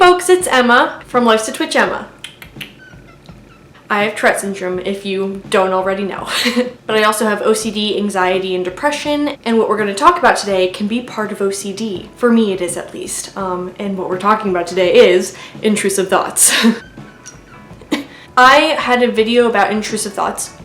folks, it's Emma from Life's a Twitch Emma. I have Tourette syndrome, if you don't already know. But I also have OCD, anxiety, and depression, and what we're going to talk about today can be part of OCD. For me, it is at least. And what we're talking about today is intrusive thoughts. I had a video about intrusive thoughts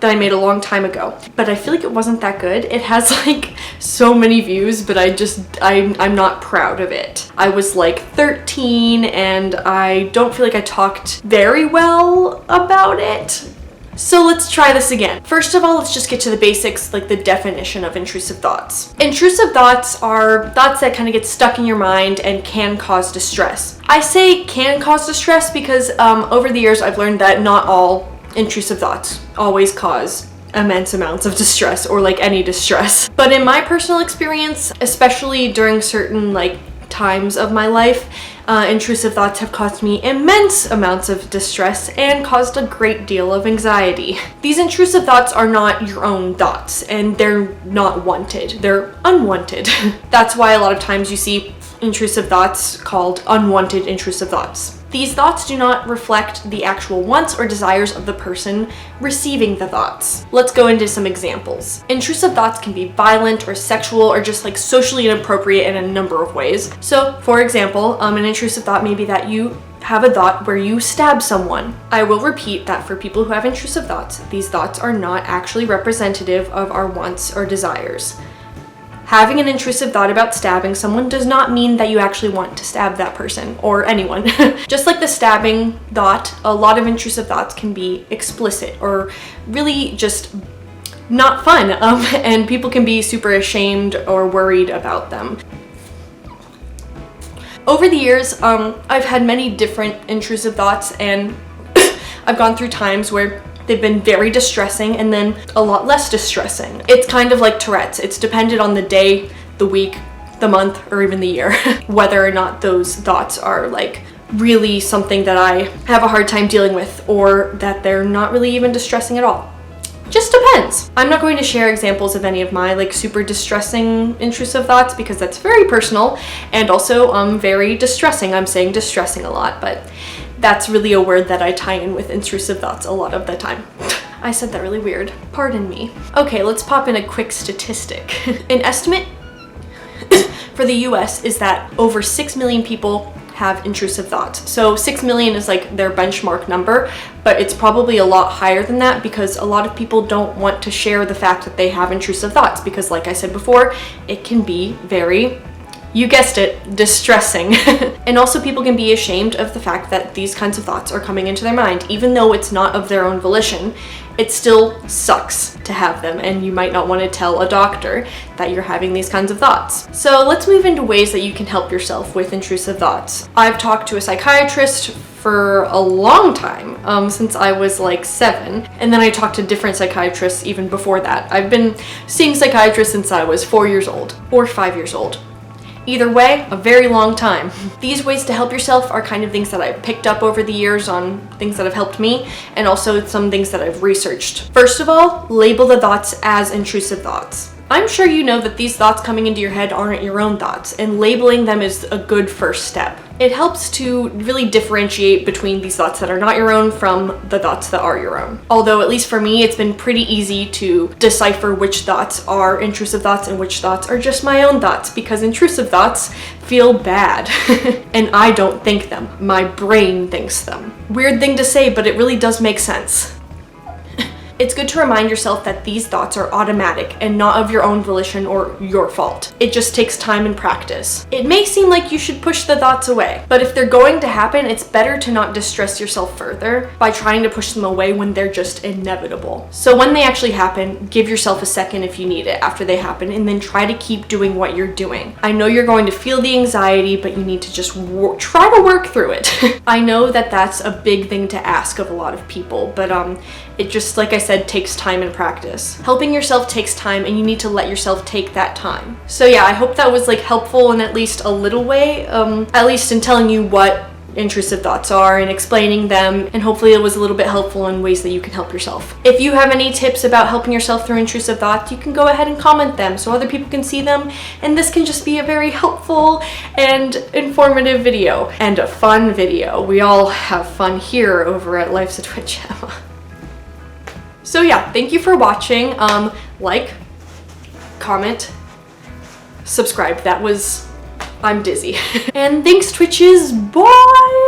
that I made a long time ago, but I feel like it wasn't that good. It has like so many views, but I'm not proud of it. I was like 13 and I don't feel like I talked very well about it. So let's try this again. First of all, let's just get to the basics, like the definition of intrusive thoughts. Intrusive thoughts are thoughts that kind of get stuck in your mind and can cause distress. I say can cause distress because over the years I've learned that not all intrusive thoughts always cause immense amounts of distress or like any distress. But in my personal experience, especially during certain like times of my life, intrusive thoughts have caused me immense amounts of distress and caused a great deal of anxiety. These intrusive thoughts are not your own thoughts and they're not wanted, they're unwanted. That's why a lot of times you see intrusive thoughts called unwanted intrusive thoughts. These thoughts do not reflect the actual wants or desires of the person receiving the thoughts. Let's go into some examples. Intrusive thoughts can be violent or sexual or just like socially inappropriate in a number of ways. So, for example, an intrusive thought may be that you have a thought where you stab someone. I will repeat that for people who have intrusive thoughts, these thoughts are not actually representative of our wants or desires. Having an intrusive thought about stabbing someone does not mean that you actually want to stab that person or anyone. Just like the stabbing thought, a lot of intrusive thoughts can be explicit or really just not fun, and people can be super ashamed or worried about them. Over the years, I've had many different intrusive thoughts, and I've gone through times where they've been very distressing and then a lot less distressing. It's kind of like Tourette's. It's dependent on the day, the week, the month, or even the year, whether or not those thoughts are like really something that I have a hard time dealing with or that they're not really even distressing at all. Just depends. I'm not going to share examples of any of my like super distressing intrusive thoughts because that's very personal and also very distressing. I'm saying distressing a lot, but that's really a word that I tie in with intrusive thoughts a lot of the time. I said that really weird. Pardon me. Okay, let's pop in a quick statistic. An estimate for the US is that over 6 million people have intrusive thoughts. So 6 million is like their benchmark number, but it's probably a lot higher than that because a lot of people don't want to share the fact that they have intrusive thoughts because like I said before, it can be very, you guessed it, distressing. And also people can be ashamed of the fact that these kinds of thoughts are coming into their mind. Even though it's not of their own volition, it still sucks to have them and you might not want to tell a doctor that you're having these kinds of thoughts. So let's move into ways that you can help yourself with intrusive thoughts. I've talked to a psychiatrist for a long time, since I was like 7, and then I talked to different psychiatrists even before that. I've been seeing psychiatrists since I was 4 years old or 5 years old. Either way, a very long time. These ways to help yourself are kind of things that I've picked up over the years on things that have helped me, and also some things that I've researched. First of all, label the thoughts as intrusive thoughts. I'm sure you know that these thoughts coming into your head aren't your own thoughts, and labeling them is a good first step. It helps to really differentiate between these thoughts that are not your own from the thoughts that are your own. Although, at least for me, it's been pretty easy to decipher which thoughts are intrusive thoughts and which thoughts are just my own thoughts, because intrusive thoughts feel bad. And I don't think them. My brain thinks them. Weird thing to say, but it really does make sense. It's good to remind yourself that these thoughts are automatic and not of your own volition or your fault. It just takes time and practice. It may seem like you should push the thoughts away, but if they're going to happen, it's better to not distress yourself further by trying to push them away when they're just inevitable. So when they actually happen, give yourself a second if you need it after they happen, and then try to keep doing what you're doing. I know you're going to feel the anxiety, but you need to just try to work through it. I know that that's a big thing to ask of a lot of people, but it just, like I said, takes time and practice. Helping yourself takes time, and you need to let yourself take that time. So yeah, I hope that was like helpful in at least a little way, at least in telling you what intrusive thoughts are and explaining them, and hopefully it was a little bit helpful in ways that you can help yourself. If you have any tips about helping yourself through intrusive thoughts, you can go ahead and comment them so other people can see them, and this can just be a very helpful and informative video and a fun video. We all have fun here over at Life's a Twitch. So yeah, thank you for watching. Like, comment, subscribe. I'm dizzy. And thanks, Twitches. Bye!